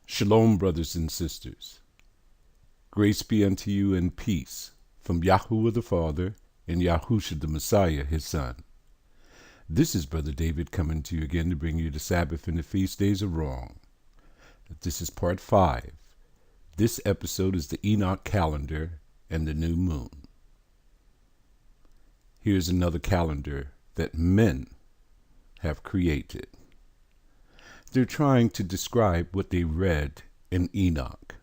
Shalom, brothers and sisters. Grace be unto you and peace from Yahuwah the Father and Yahusha the Messiah, his Son. This is Brother David coming to you again to bring you the Sabbath and the feast days of wrong. This is part 5. This episode is the Enoch calendar and the new moon. Here's another calendar that men have created. They're trying to describe what they read in Enoch.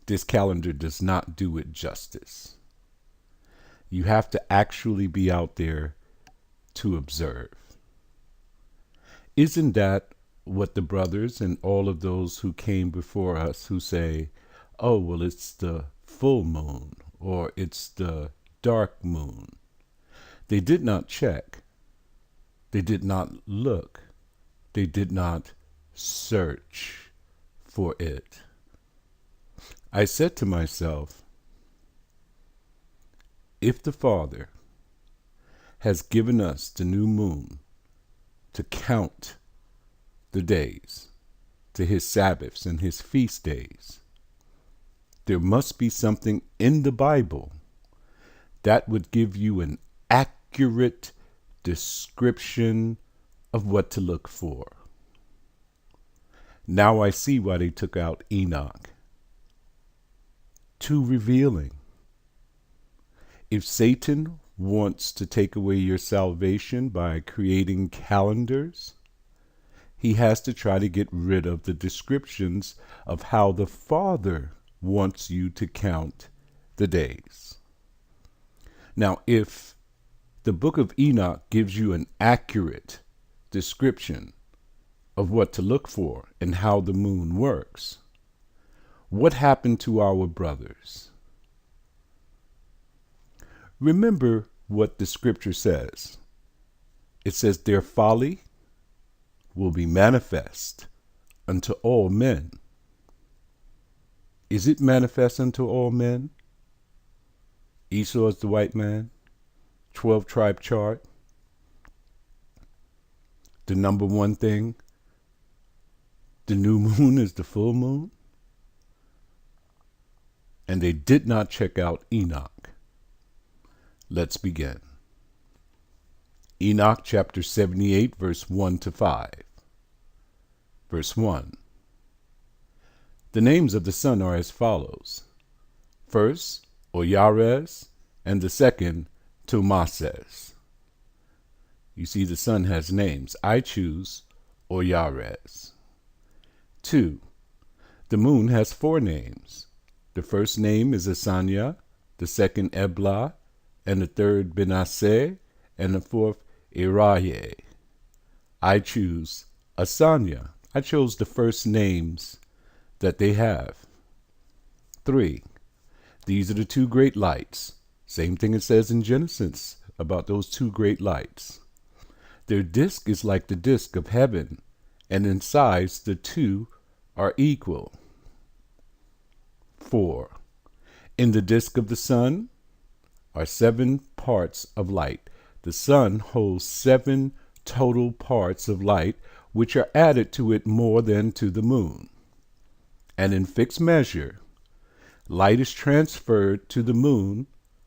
This calendar does not do it justice. You have to actually be out there to observe. Isn't that what the brothers and all of those who came before us who say, oh, well, it's the full moon or it's the dark moon? They did not check. They did not look. They did not search for it. I said to myself, if the Father has given us the new moon to count the days to his Sabbaths and his feast days, there must be something in the Bible that would give you an accurate description of what to look for. Now I see why they took out Enoch. Too revealing. If Satan wants to take away your salvation by creating calendars, he has to try to get rid of the descriptions of how the Father wants you to count the days. Now, if the book of Enoch gives you an accurate description of what to look for and how the moon works, what happened to our brothers? Remember what the scripture says. It says, their folly will be manifest unto all men. Is it manifest unto all men? Esau is the white man, 12 tribe chart. The number one thing, the new moon is the full moon. And they did not check out Enoch. Let's begin. Enoch chapter 78, verse 1 to 5. Verse 1. The names of the son are as follows. First, Oyares, and the second, Tumases. You see, the son has names. I choose Oyares. 2. The moon has 4 names. The first name is Asanya, the second Ebla, and the third Benaseh, and the fourth Iraye. I choose Asanya. I chose the first names that they have. 3. These are the 2 great lights. Same thing it says in Genesis about those 2 great lights. Their disk is like the disk of heaven, and in size the 2 are equal. 4. In the disk of the sun are 7 parts of light. The sun holds 7 total parts of light, which are added to it more than to the moon. And in fixed measure, light is transferred to the moon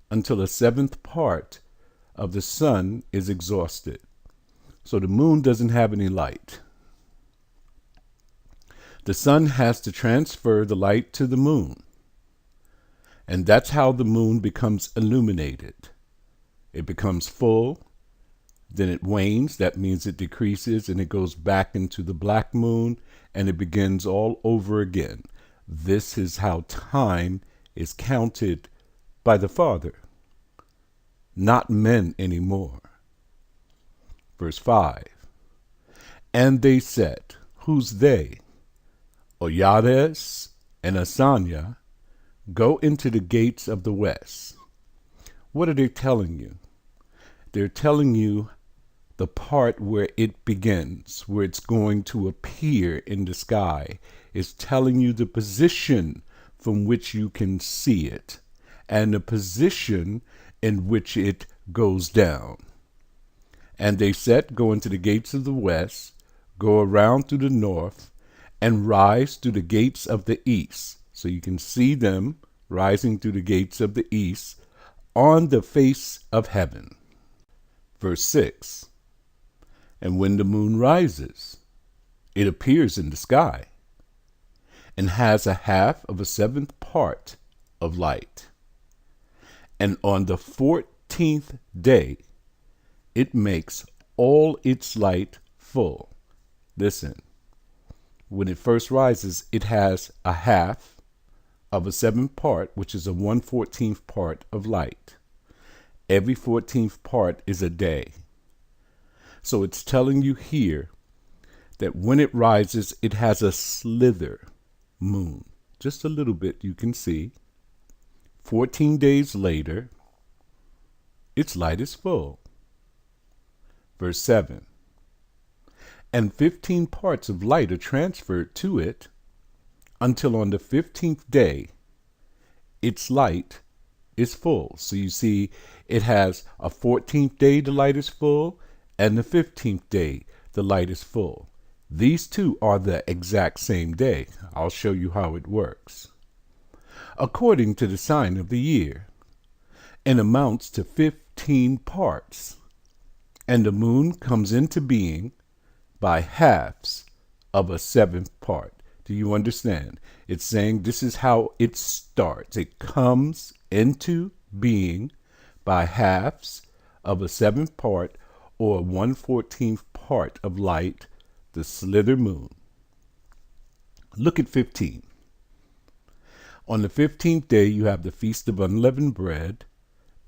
until a 7th part of the sun is exhausted. So the moon doesn't have any light. The sun has to transfer the light to the moon. And that's how the moon becomes illuminated. It becomes full, then it wanes. That means it decreases and it goes back into the black moon and it begins all over again. This is how time is counted by the Father, not men anymore. Verse 5. And they said, who's they? Oyades and Asanya, go into the gates of the west. What are they telling you? They're telling you the part where it begins, where it's going to appear in the sky. It's telling you the position from which you can see it and the position in which it goes down. And they said, go into the gates of the west, go around through the north, and rise through the gates of the east. So you can see them rising through the gates of the east on the face of heaven. Verse 6. And when the moon rises, it appears in the sky and has a half of a seventh part of light. And on the 14th day, it makes all its light full. Listen, when it first rises, it has a half of a seventh part, which is a 1/14th part of light. Every 14th part is a day. So it's telling you here that when it rises, it has a slither moon. Just a little bit, you can see. 14 days later, its light is full. Verse 7. And 15 parts of light are transferred to it until on the 15th day, its light is full. So you see, it has a 14th day, the light is full, and the 15th day, the light is full. These two are the exact same day. I'll show you how it works. According to the sign of the year, and amounts to 15 parts. And the moon comes into being by halves of a seventh part. Do you understand? It's saying this is how it starts. It comes into being by halves of a seventh part, or 1/14th part of light, the slither moon. Look at 15. On the 15th day, you have the Feast of Unleavened Bread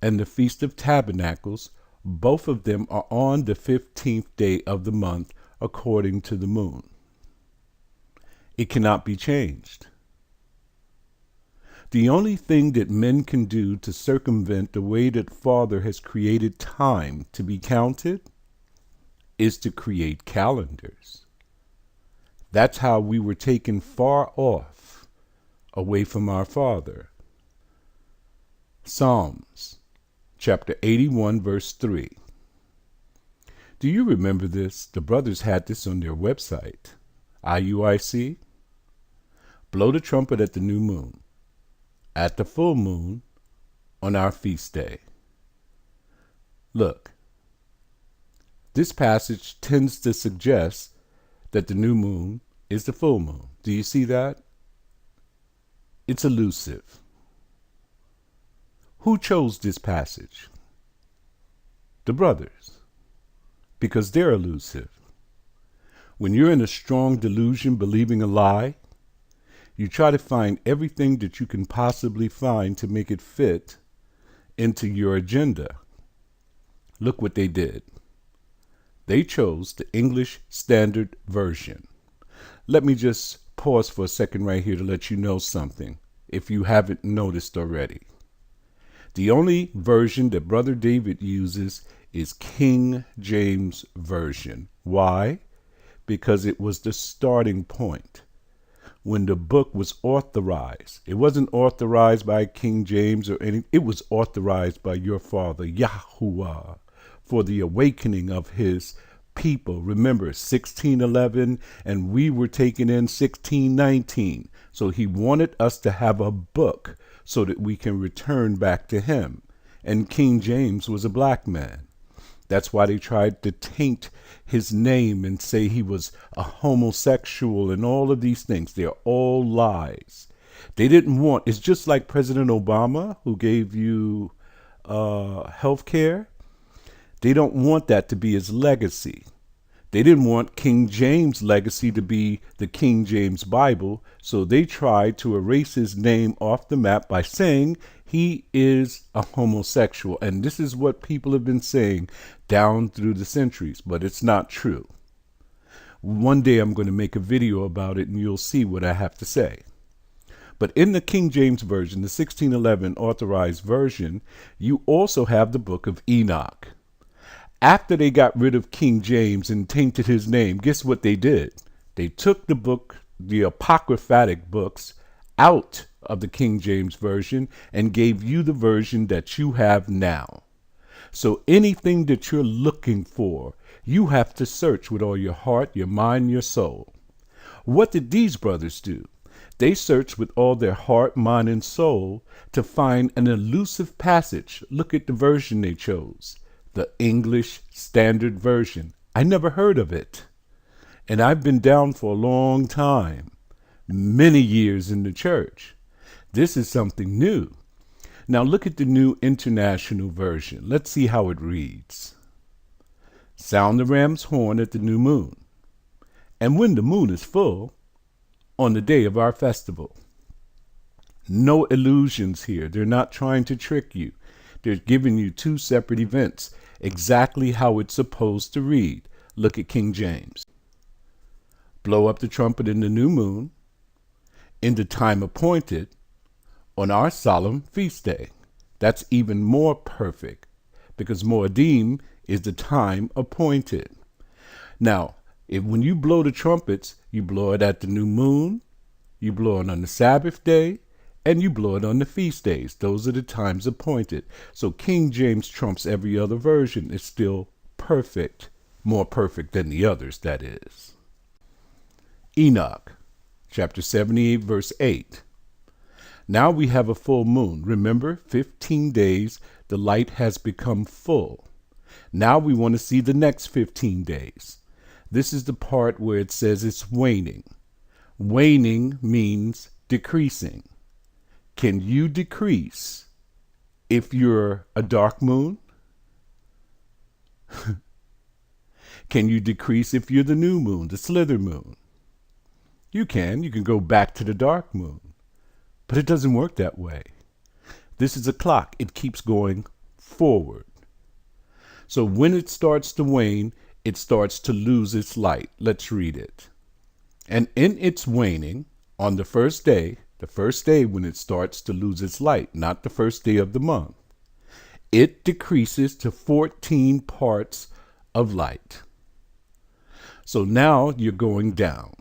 and the Feast of Tabernacles. Both of them are on the 15th day of the month according to the moon. It cannot be changed. The only thing that men can do to circumvent the way that Father has created time to be counted is to create calendars. That's how we were taken far off, away from our Father. Psalms chapter 81, verse 3. Do you remember this? The brothers had this on their website. IUIC. Blow the trumpet at the new moon, at the full moon, on our feast day. Look, this passage tends to suggest that the new moon is the full moon. Do you see that? It's elusive. Who chose this passage? The brothers, because they're elusive. When you're in a strong delusion, believing a lie, you try to find everything that you can possibly find to make it fit into your agenda. Look what they did. They chose the English Standard Version. Let me just pause for a second right here to let you know something, if you haven't noticed already. The only version that Brother David uses is King James Version. Why? Because it was the starting point. When the book was authorized, it wasn't authorized by King James or anything. It was authorized by your Father, Yahuwah, for the awakening of his people. Remember, 1611, and we were taken in 1619. So he wanted us to have a book so that we can return back to him. And King James was a black man. That's why they tried to taint his name and say he was a homosexual and all of these things. They're all lies. They didn't want, it's just like President Obama, who gave you health care. They don't want that to be his legacy. They didn't want King James' legacy to be the King James Bible, so they tried to erase his name off the map by saying he is a homosexual. And this is what people have been saying down through the centuries, but it's not true. One day I'm going to make a video about it and you'll see what I have to say. But in the King James Version, the 1611 authorized version, you also have the book of Enoch. After they got rid of King James and tainted his name, guess what they did? They took the book, the apocryphatic books, out of the King James Version and gave you the version that you have now. So anything that you're looking for, you have to search with all your heart, your mind, your soul. What did these brothers do? They searched with all their heart, mind, and soul to find an elusive passage. Look at the version they chose, the English Standard Version. I never heard of it. And I've been down for a long time, many years in the church. This is something new. Now look at the New International Version. Let's see how it reads. Sound the ram's horn at the new moon, and when the moon is full, on the day of our festival. No illusions here. They're not trying to trick you. They're giving you two separate events, exactly how it's supposed to read. Look at King James. Blow up the trumpet in the new moon, in the time appointed, on our solemn feast day. That's even more perfect, because Moedim is the time appointed. Now, when you blow the trumpets, you blow it at the new moon, you blow it on the Sabbath day, and you blow it on the feast days. Those are the times appointed. So King James trumps every other version. It's still perfect, more perfect than the others, that is. Enoch, chapter 78, verse 8. Now we have a full moon. Remember, 15 days, the light has become full. Now we want to see the next 15 days. This is the part where it says it's waning. Waning means decreasing. Can you decrease if you're a dark moon? Can you decrease if you're the new moon, the slither moon? You can go back to the dark moon. But it doesn't work that way. This is a clock. It keeps going forward. So when it starts to wane, it starts to lose its light. Let's read it. And in its waning, on the first day when it starts to lose its light, not the first day of the month, it decreases to 14 parts of light. So now you're going down.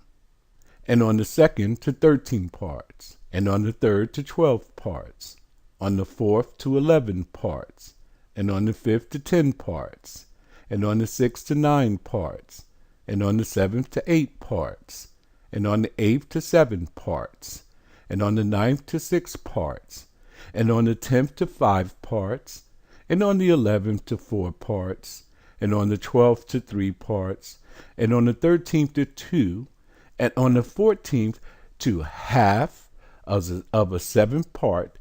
And on the second to 13 parts, and on the third to 12 parts, on the fourth to 11 parts, and on the fifth to 10 parts, and on the sixth to 9 parts, and on the seventh to 8 parts, and on the eighth to 7 parts, and on the ninth to 6 parts, and on the 10th to 5 parts, and on the 11th to 4 parts, and on the 12th to 3 parts, and on the 13th to 2, and on the 14th to half of a 7th part.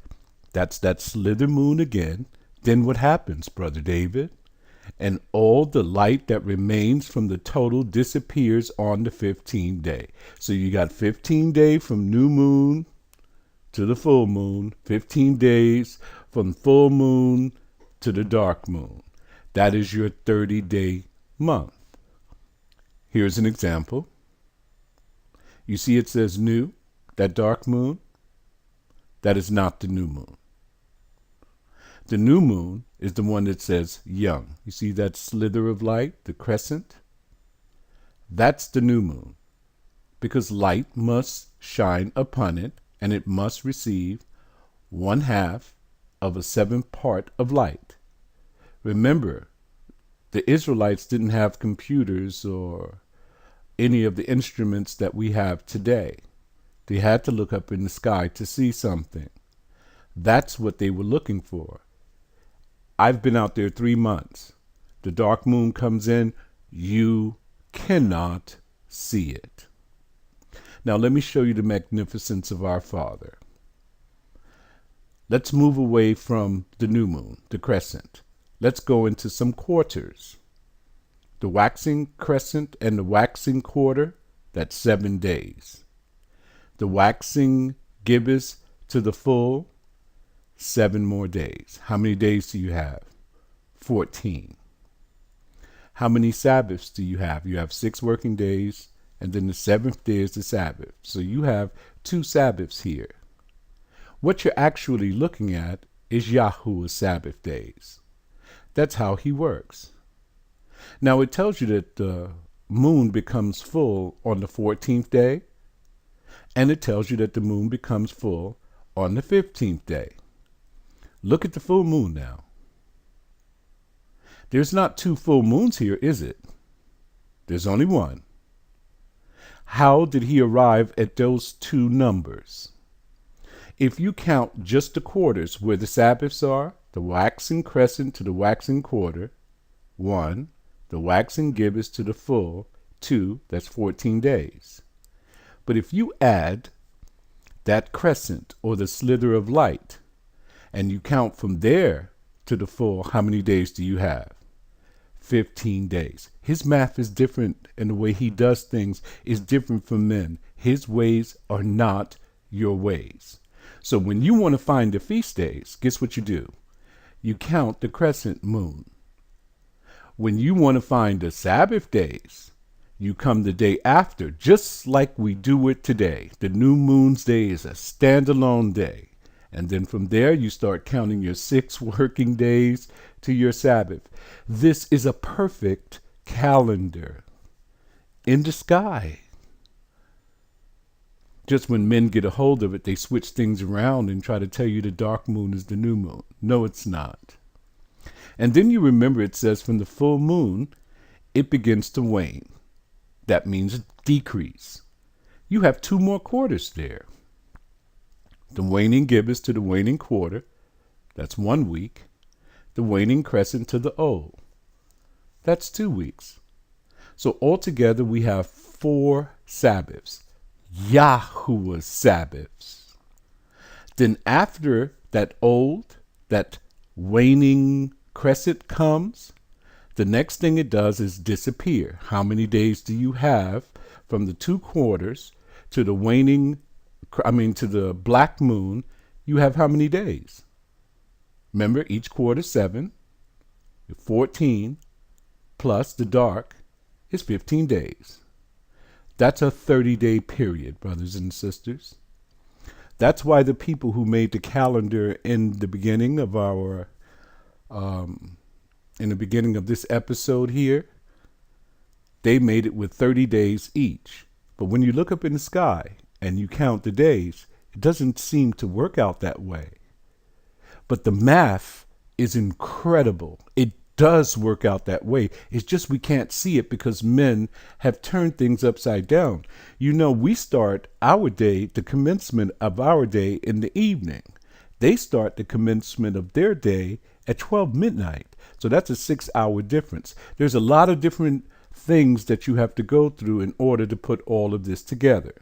That's that slither moon again. Then what happens, Brother David? And all the light that remains from the total disappears on the 15th day. So you got 15 days from new moon to the full moon, 15 days from full moon to the dark moon. That is your 30-day month. Here's an example. You see it says new, that dark moon? That is not the new moon. The new moon is the one that says young. You see that slither of light, the crescent? That's the new moon, because light must shine upon it, and it must receive 1/2 of a 7th part of light. Remember, the Israelites didn't have computers or any of the instruments that we have today. They had to look up in the sky to see something. That's what they were looking for. I've been out there 3 months. The dark moon comes in, you cannot see it. Now let me show you the magnificence of our Father. Let's move away from the new moon, the crescent. Let's go into some quarters. The waxing crescent and the waxing quarter, that's 7 days. The waxing gibbous to the full, 7 more days. How many days do you have? 14. How many Sabbaths do you have? You have 6 working days, and then the 7th day is the Sabbath. So you have 2 Sabbaths here. What you're actually looking at is Yahuwah's Sabbath days. That's how he works. Now it tells you that the moon becomes full on the 14th day, and it tells you that the moon becomes full on the 15th day. Look at the full moon now. There's not 2 full moons here, is it? There's only one. How did he arrive at those two numbers? If you count just the quarters where the Sabbaths are, the waxing crescent to the waxing quarter, 1, the waxing gibbous to the full, 2, that's 14 days. But if you add that crescent or the slither of light, and you count from there to the full, how many days do you have? 15 days. His math is different, and the way he does things is different from men. His ways are not your ways. So when you want to find the feast days, guess what you do? You count the crescent moon. When you want to find the Sabbath days, you come the day after, just like we do it today. The new moon's day is a standalone day. And then from there, you start counting your 6 working days to your Sabbath. This is a perfect calendar in the sky. Just when men get a hold of it, they switch things around and try to tell you the dark moon is the new moon. No, it's not. And then you remember it says from the full moon, it begins to wane. That means decrease. You have 2 more quarters there. The waning gibbous to the waning quarter, that's 1 week. The waning crescent to the O, that's 2 weeks. So altogether we have 4 Sabbaths, Yahuwah's Sabbaths. Then after that waning crescent comes, the next thing it does is disappear. How many days do you have from the 2 quarters to the to the black moon? You have how many days? Remember, each quarter 7, 14, plus the dark is 15 days. That's a 30-day period, brothers and sisters. That's why the people who made the calendar in the beginning of this episode here, they made it with 30 days each. But when you look up in the sky and you count the days, it doesn't seem to work out that way. But the math is incredible. It does work out that way. It's just we can't see it because men have turned things upside down. You know, we start our day, the commencement of our day, in the evening. They start the commencement of their day at 12 midnight. So that's a 6-hour difference. There's a lot of different things that you have to go through in order to put all of this together.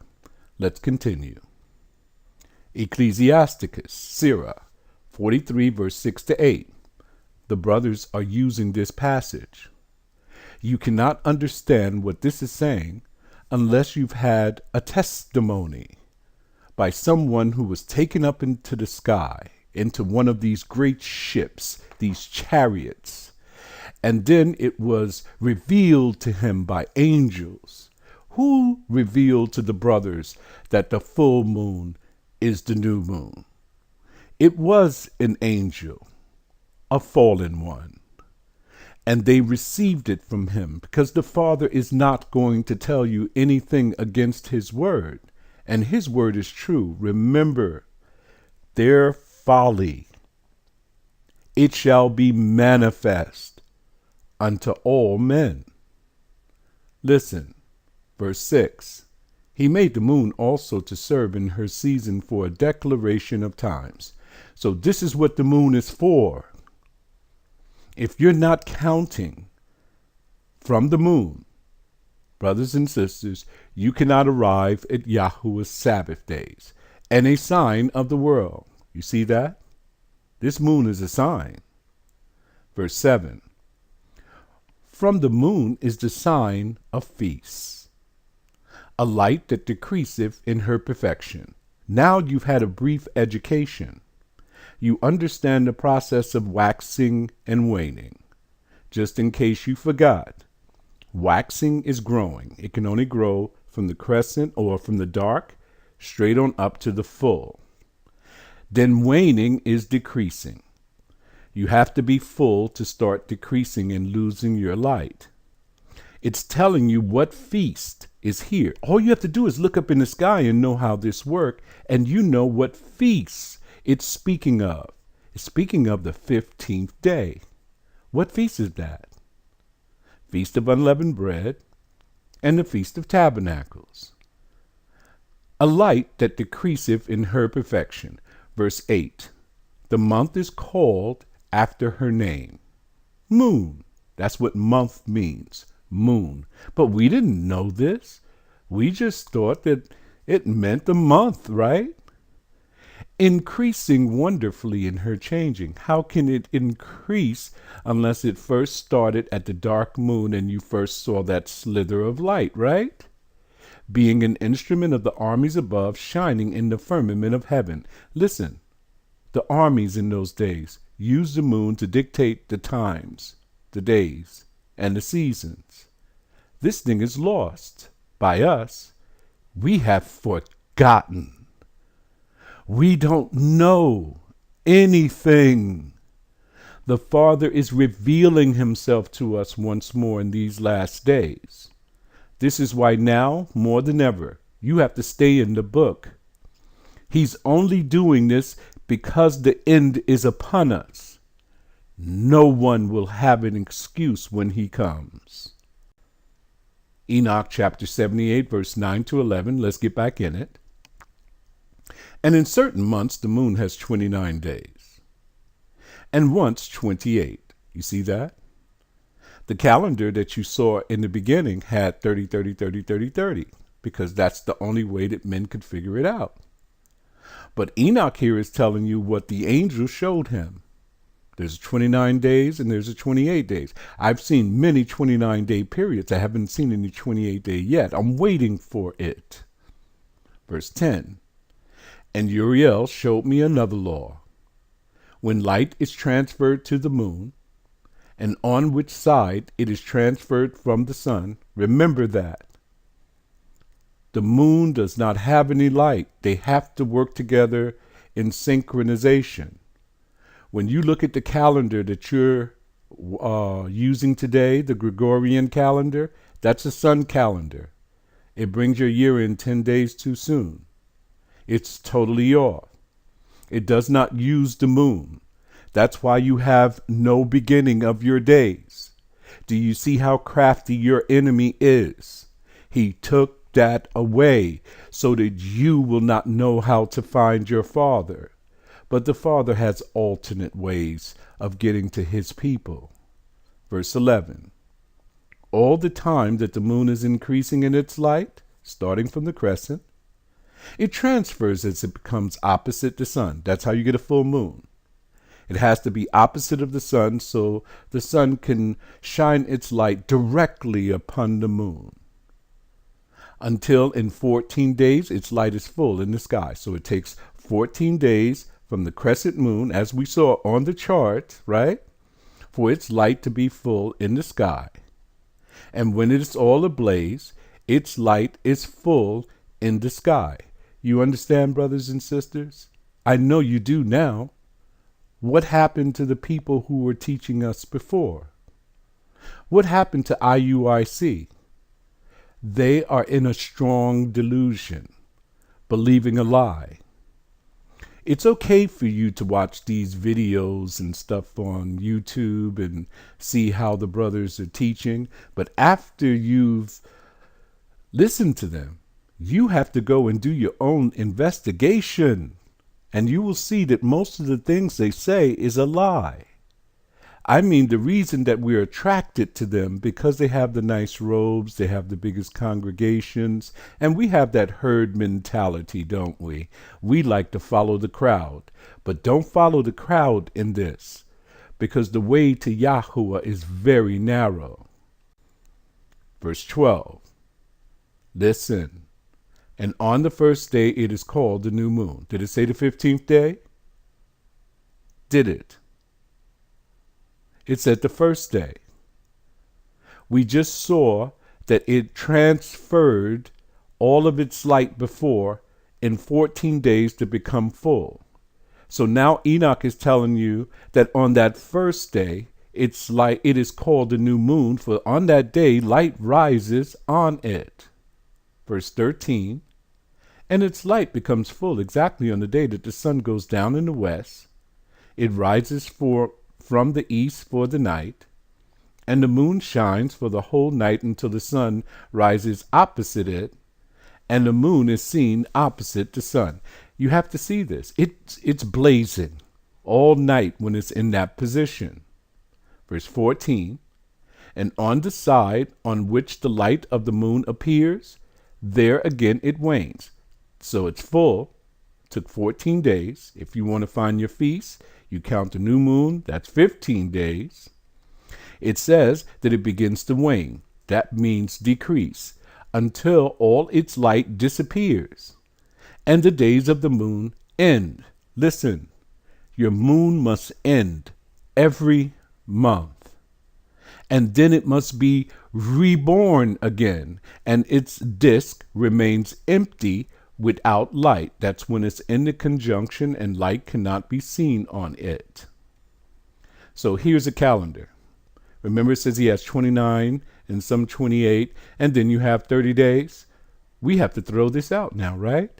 Let's continue. Ecclesiasticus, Sirach, 43, verse 6 to 8. The brothers are using this passage. You cannot understand what this is saying unless you've had a testimony by someone who was taken up into the sky, into one of these great ships, these chariots. And then it was revealed to him by angels. Who revealed to the brothers that the full moon is the new moon? It was an angel, a fallen one, and they received it from him because the Father is not going to tell you anything against his word, and his word is true. Remember, their folly, it shall be manifest unto all men. Listen, verse 6. He made the moon also to serve in her season for a declaration of times. So this is what the moon is for. If you're not counting from the moon, brothers and sisters, you cannot arrive at Yahuwah's Sabbath days and a sign of the world. You see that? This moon is a sign. Verse 7. From the moon is the sign of feasts, a light that decreaseth in her perfection. Now you've had a brief education. You understand the process of waxing and waning. Just in case you forgot, waxing is growing. It can only grow from the crescent or from the dark straight on up to the full. Then waning is decreasing. You have to be full to start decreasing and losing your light. It's telling you what feast is here. All you have to do is look up in the sky and know how this works, and you know what feasts it's speaking of. It's speaking of the 15th day. What feast is that? Feast of Unleavened Bread and the Feast of Tabernacles. A light that decreaseth in her perfection. Verse 8. The month is called after her name. Moon. That's what month means. Moon. But we didn't know this. We just thought that it meant a month, right? Increasing wonderfully in her changing. How can it increase unless it first started at the dark moon and you first saw that slither of light, right? Being an instrument of the armies above, shining in the firmament of heaven. Listen, the armies in those days used the moon to dictate the times, the days, and the seasons. This thing is lost by us. We have forgotten. We don't know anything. The Father is revealing himself to us once more in these last days. This is why now, more than ever, you have to stay in the book. He's only doing this because the end is upon us. No one will have an excuse when he comes. Enoch chapter 78, verse 9 to 11. Let's get back in it. And in certain months, the moon has 29 days, and once 28. You see that? The calendar that you saw in the beginning had 30, 30, 30, 30, 30, because that's the only way that men could figure it out. But Enoch here is telling you what the angel showed him. There's 29 days and there's a 28 days. I've seen many 29-day periods. I haven't seen any 28-day yet. I'm waiting for it. Verse 10. And Uriel showed me another law. When light is transferred to the moon, and on which side it is transferred from the sun, remember that. The moon does not have any light. They have to work together in synchronization. When you look at the calendar that you're using today, the Gregorian calendar, that's a sun calendar. It brings your year in 10 days too soon. It's totally off. It does not use the moon. That's why you have no beginning of your days. Do you see how crafty your enemy is? He took that away so that you will not know how to find your Father. But the Father has alternate ways of getting to his people. Verse 11. All the time that the moon is increasing in its light, starting from the crescent, it transfers as it becomes opposite the sun. That's how you get a full moon. It has to be opposite of the sun so the sun can shine its light directly upon the moon. Until in 14 days, its light is full in the sky. So it takes 14 days from the crescent moon, as we saw on the chart, right, for its light to be full in the sky. And when it is all ablaze, its light is full in the sky. You understand, brothers and sisters? I know you do now. What happened to the people who were teaching us before? What happened to IUIC? They are in a strong delusion, believing a lie. It's okay for you to watch these videos and stuff on YouTube and see how the brothers are teaching, but after you've listened to them, you have to go and do your own investigation, and you will see that most of the things they say is a lie. I mean, the reason that we're attracted to them because they have the nice robes, they have the biggest congregations, and we have that herd mentality, don't we? We like to follow the crowd, but don't follow the crowd in this, because the way to Yahuwah is very narrow. Verse 12. Listen. And on the first day it is called the new moon. Did it say the 15th day? Did it? It said the first day. We just saw that it transferred all of its light before in 14 days to become full. So now Enoch is telling you that on that first day, its light, it is called the new moon, for on that day light rises on it. Verse 13. And its light becomes full exactly on the day that the sun goes down in the west. It rises from the east for the night, and the moon shines for the whole night until the sun rises opposite it, and the moon is seen opposite the sun. You have to see this. It's blazing all night when it's in that position. Verse 14, and on the side on which the light of the moon appears, there again it wanes. So it's full. It took 14 days. If you want to find your feast, you count the new moon, that's 15 days. It says that it begins to wane. That means decrease until all its light disappears and the days of the moon end. Listen, your moon must end every month. And then it must be reborn again, and its disk remains empty without light. That's when it's in the conjunction and light cannot be seen on it. So here's a calendar. Remember, it says he has 29 and some 28, and then you have 30 days. We have to throw this out now, right?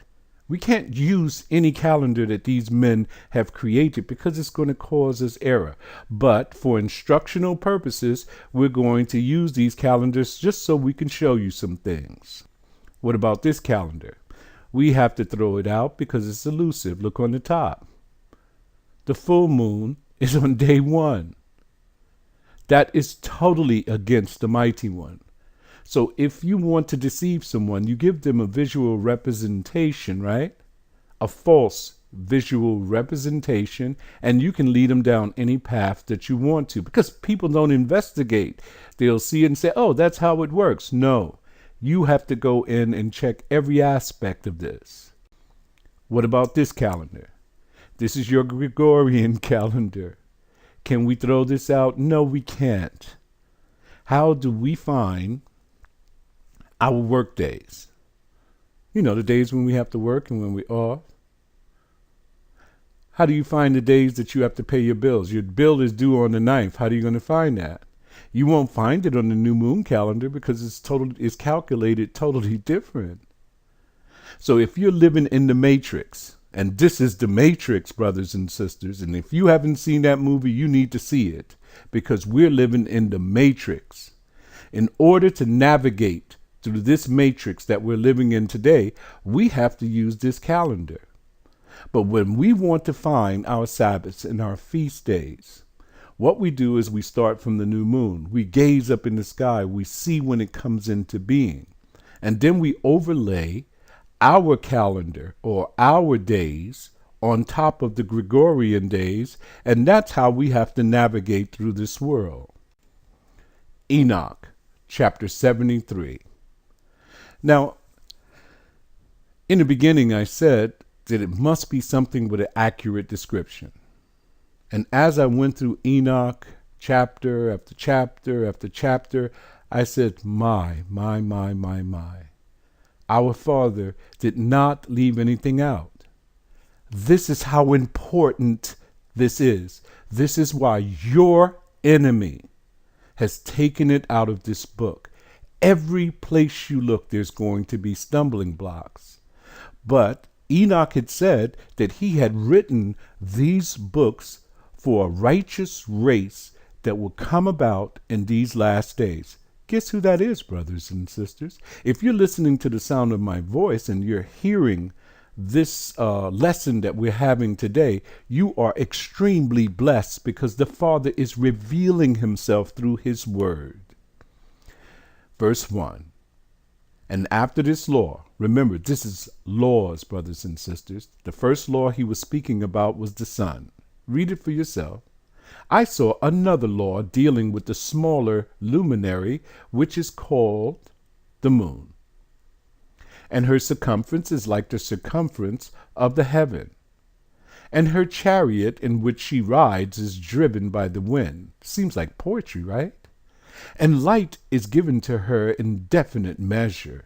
We can't use any calendar that these men have created because it's going to cause us error. But for instructional purposes, we're going to use these calendars just so we can show you some things. What about this calendar? We have to throw it out because it's elusive. Look on the top. The full moon is on day 1. That is totally against the mighty one. So if you want to deceive someone, you give them a visual representation, right? A false visual representation, and you can lead them down any path that you want to because people don't investigate. They'll see it and say, oh, that's how it works. No, you have to go in and check every aspect of this. What about this calendar? This is your Gregorian calendar. Can we throw this out? No, we can't. How do we find our work days? You know, the days when we have to work and when we're off. How do you find the days that you have to pay your bills? Your bill is due on the 9th. How are you going to find that? You won't find it on the new moon calendar because it's calculated totally different. So if you're living in the Matrix, and this is the Matrix, brothers and sisters, and if you haven't seen that movie, you need to see it because we're living in the Matrix. In order to navigate through this matrix that we're living in today, we have to use this calendar. But when we want to find our Sabbaths and our feast days, what we do is we start from the new moon. We gaze up in the sky. We see when it comes into being. And then we overlay our calendar or our days on top of the Gregorian days. And that's how we have to navigate through this world. Enoch, chapter 73. Now, in the beginning, I said that it must be something with an accurate description. And as I went through Enoch, chapter after chapter after chapter, I said, my. Our Father did not leave anything out. This is how important this is. This is why your enemy has taken it out of this book. Every place you look, there's going to be stumbling blocks. But Enoch had said that he had written these books for a righteous race that will come about in these last days. Guess who that is, brothers and sisters? If you're listening to the sound of my voice and you're hearing this lesson that we're having today, you are extremely blessed because the Father is revealing himself through his word. Verse 1, and after this law, remember, this is laws, brothers and sisters. The first law he was speaking about was the sun. Read it for yourself. I saw another law dealing with the smaller luminary, which is called the moon. And her circumference is like the circumference of the heaven. And her chariot in which she rides is driven by the wind. Seems like poetry, right? And light is given to her in definite measure.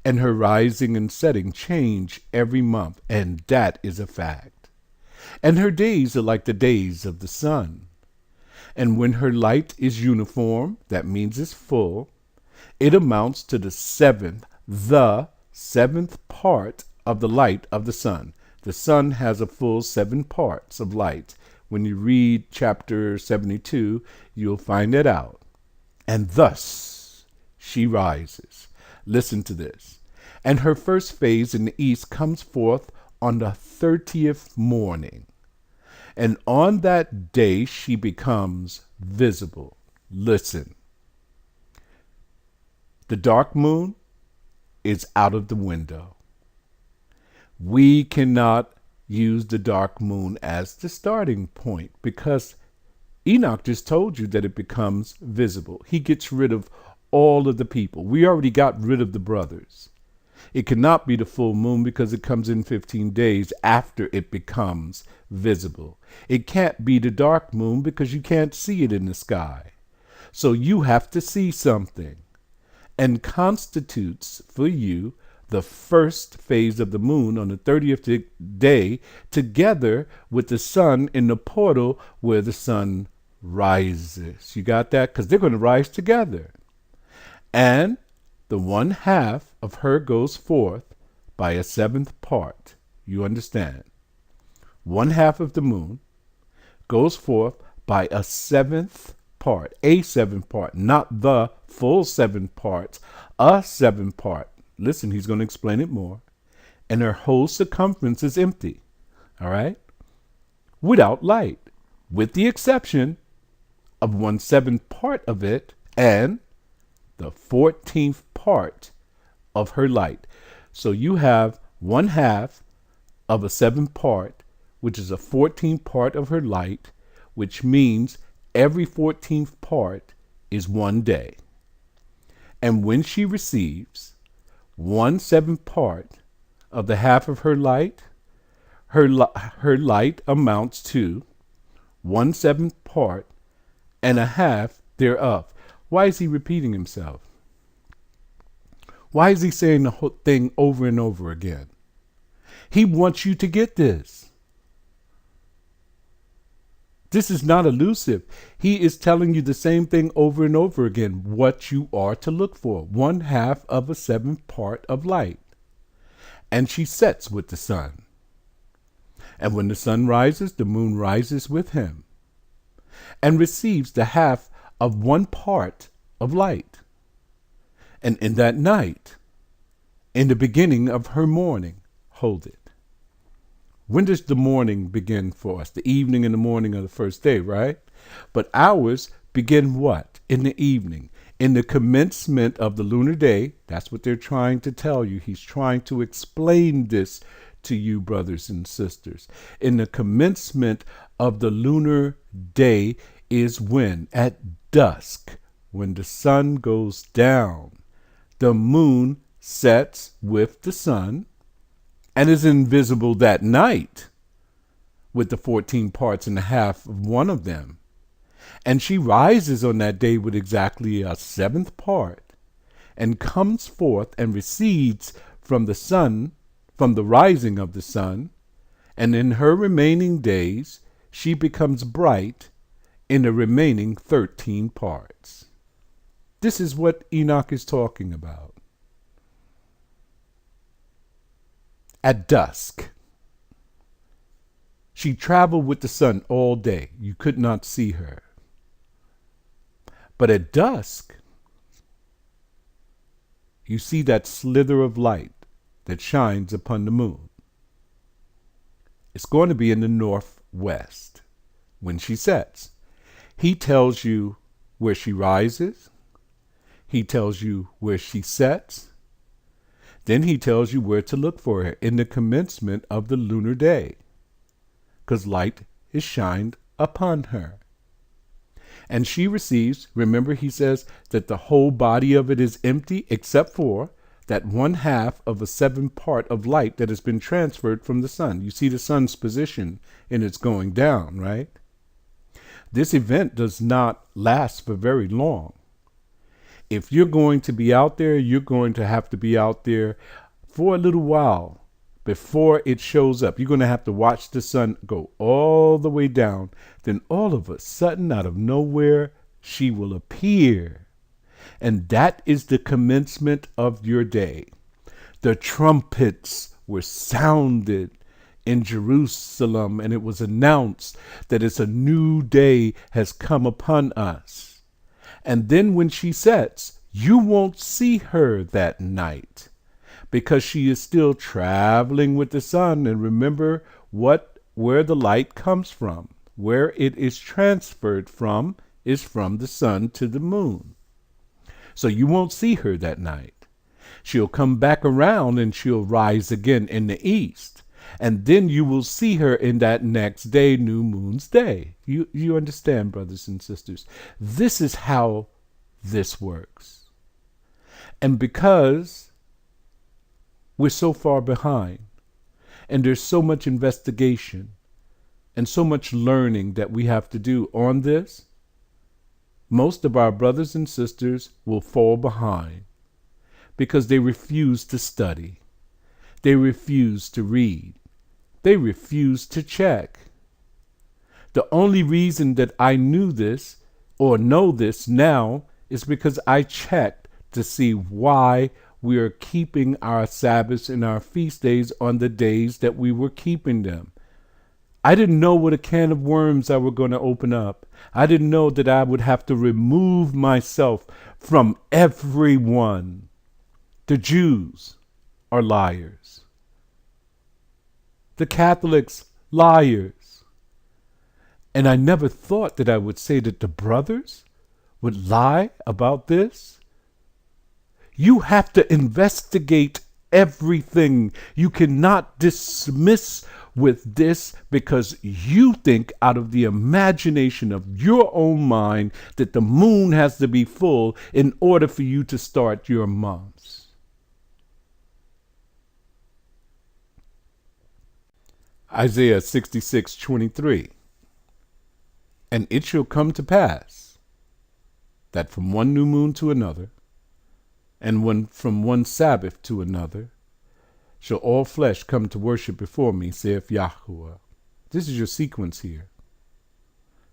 And her rising and setting change every month, and that is a fact. And her days are like the days of the sun. And when her light is uniform, that means it's full, it amounts to the seventh part of the light of the sun. The sun has a full 7 parts of light. When you read chapter 72, you'll find it out. And thus she rises. Listen to this. And her first phase in the east comes forth on the 30th morning. And on that day, she becomes visible. Listen, the dark moon is out of the window. We cannot use the dark moon as the starting point because Enoch just told you that it becomes visible. He gets rid of all of the people. We already got rid of the brothers. It cannot be the full moon because it comes in 15 days after it becomes visible. It can't be the dark moon because you can't see it in the sky. So you have to see something, and constitutes for you the first phase of the moon on the 30th day, together with the sun in the portal where the sun rises. You got that? Because they're going to rise together. And the 1/2 of her goes forth by a 7th part. You understand? 1/2 of the moon goes forth by a 7th part, not the full 7 parts, a 7 part. Listen, he's going to explain it more. And her whole circumference is empty, all right? Without light, with the exception of 1/7 part of it and the 14th part of her light. So you have 1/2 of a 7 part, which is a 14th part of her light, which means every 14th part is 1 day. And when she receives 1/7 part of the half of her light, her light amounts to 1/7 part and a half thereof. Why is he repeating himself? Why is he saying the whole thing over and over again? He wants you to get this. This is not elusive. He is telling you the same thing over and over again, what you are to look for. 1/2 of a 7th part of light. And she sets with the sun. And when the sun rises, the moon rises with him and receives the half of 1 part of light. And in that night, in the beginning of her morning, hold it. When does the morning begin for us? The evening and the morning of the first day, right? But ours begin what? In the evening. In the commencement of the lunar day. That's what they're trying to tell you. He's trying to explain this to you, brothers and sisters. In the commencement of the lunar day is when? At dusk, when the sun goes down, the moon sets with the sun and is invisible that night with the 14 parts and a half of one of them. And she rises on that day with exactly a 7th part and comes forth and recedes from the sun, from the rising of the sun. And in her remaining days, she becomes bright in the remaining 13 parts. This is what Enoch is talking about. At dusk, she traveled with the sun all day. You could not see her. But at dusk, you see that slither of light that shines upon the moon. It's going to be in the northwest when she sets. He tells you where she rises. He tells you where she sets. Then he tells you where to look for her in the commencement of the lunar day, because light is shined upon her. And she receives, remember he says that the whole body of it is empty except for that 1/2 of a 7th part of light that has been transferred from the sun. You see the sun's position in its going down, right? This event does not last for very long. If you're going to be out there, you're going to have to be out there for a little while before it shows up. You're going to have to watch the sun go all the way down. Then all of a sudden, out of nowhere, she will appear. And that is the commencement of your day. The trumpets were sounded in Jerusalem, and it was announced that it's a new day has come upon us. And then when she sets, you won't see her that night. because she is still traveling with the sun. And remember where the light comes from, where it is transferred from is from the sun to the moon. So you won't see her that night. She'll come back around and she'll rise again in the east. And then you will see her in that next day, new moon's day. You understand, brothers and sisters? This is how this works. And because we're so far behind, and there's so much investigation and so much learning that we have to do on this, most of our brothers and sisters will fall behind because they refuse to study. They refuse to read. They refuse to check. The only reason that I knew this or know this now is because I checked to see why we are keeping our Sabbaths and our feast days on the days that we were keeping them. I didn't know what a can of worms I were going to open up. I didn't know that I would have to remove myself from everyone. The Jews are liars. The Catholics, liars. And I never thought that I would say that the brothers would lie about this. You have to investigate everything. You cannot dismiss with this because you think out of the imagination of your own mind that the moon has to be full in order for you to start your months. Isaiah 66:23. And it shall come to pass that from one new moon to another, and from one Sabbath to another, shall all flesh come to worship before me, saith Yahuwah. This is your sequence here.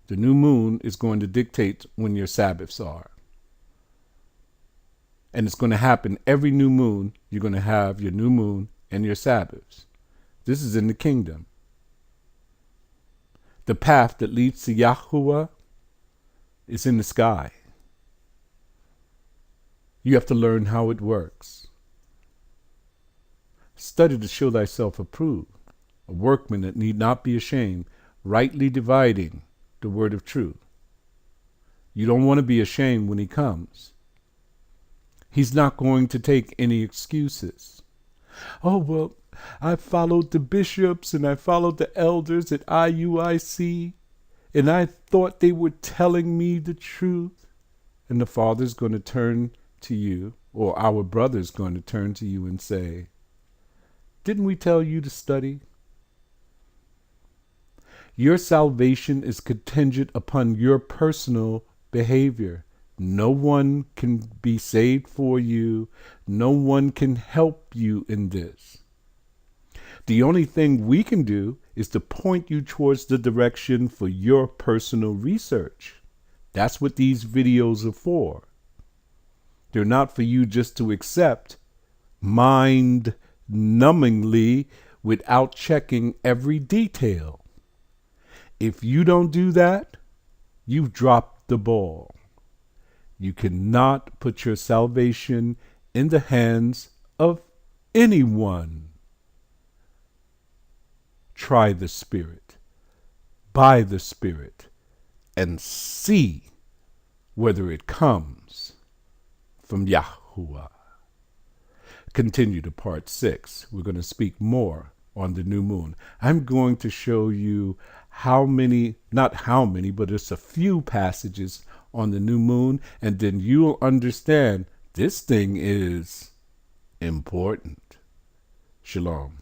The new moon is going to dictate when your Sabbaths are. And it's going to happen every new moon. You're going to have your new moon and your Sabbaths. This is in the kingdom. The path that leads to Yahuwah is in the sky. You have to learn how it works. Study to show thyself approved, a workman that need not be ashamed, rightly dividing the word of truth. You don't want to be ashamed when he comes. He's not going to take any excuses. Oh, well, I followed the bishops and I followed the elders at IUIC, and I thought they were telling me the truth. And the Father's going to turn to you, or our brother's going to turn to you and say, didn't we tell you to study? Your salvation is contingent upon your personal behavior. No one can be saved for you. No one can help you in this. The only thing we can do is to point you towards the direction for your personal research. That's what these videos are for. They're not for you just to accept mind-numbingly without checking every detail. If you don't do that, you've dropped the ball. You cannot put your salvation in the hands of anyone. Try the Spirit, by the Spirit, and see whether it comes from Yahuwah. Continue to part 6. We're going to speak more on the new moon. I'm going to show you not how many, but it's a few passages on the new moon, and then you'll understand this thing is important. Shalom.